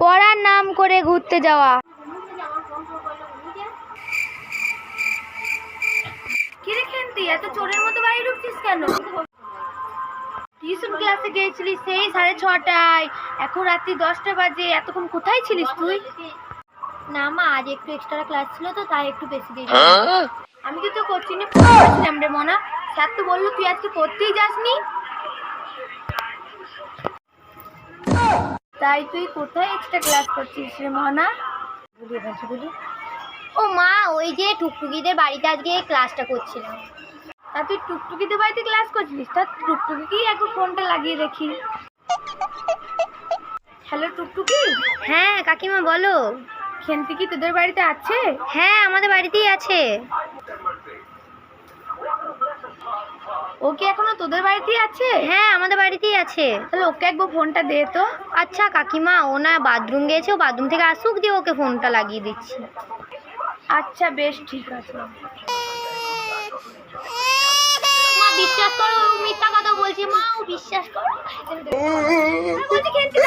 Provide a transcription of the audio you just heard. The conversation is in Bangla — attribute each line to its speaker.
Speaker 1: পড়ার নাম করে ঘুরতে যাওয়া। কিরে খেন্তি, এত চোরের মতো বাড়ি ঢুকছিস কেন? টিউশন ক্লাসে গিয়েছিলিস সেই 6:30টায়, এখন রাত্রি 10টা বাজে, এতক্ষণ কোথায় ছিলিস তুই? না মা, আজ একটু এক্সট্রা ক্লাস ছিল তো তাই একটু বেশি দেরি। আমি তো কোচিং এ পড়ছিলাম রে মনা, স্যার তো বললো তুই আজকে পড়তেই যাসনি, তাই তুই কোথায় এক্সট্রা ক্লাস করছিস রে মনা? ও মা, ওই যে টুকটুকিদের বাড়িতে আজকে ক্লাসটা করছিলাম। তা তুই টুকটুকিদের বাড়িতে ক্লাস করছিলিস? তা টুকটুকি একটু ফোনটা লাগিয়ে দেখি। হ্যালো টুকটুকি। হ্যাঁ কাকিমা বলো। খেন্তি কি তোদের বাড়িতে আছে? হ্যাঁ আমাদের বাড়িতেই আছে। ও কি এখনো তোদের বাড়িতেই আছে? হ্যাঁ আমাদের বাড়িতেই আছে। তাহলে ওকে একবার ফোনটা দে তো। আচ্ছা কাকিমা, ও না বাথরুম গেছে, ও বাথরুম থেকে আসুক, দিয়ে ওকে ফোনটা লাগিয়ে দিচ্ছি। আচ্ছা বেশ ঠিক আছে। মা বিশ্বাস করো, ও মিথ্যা কথা বলছি, মা ও বিশ্বাস করো। বলছি খেন্তি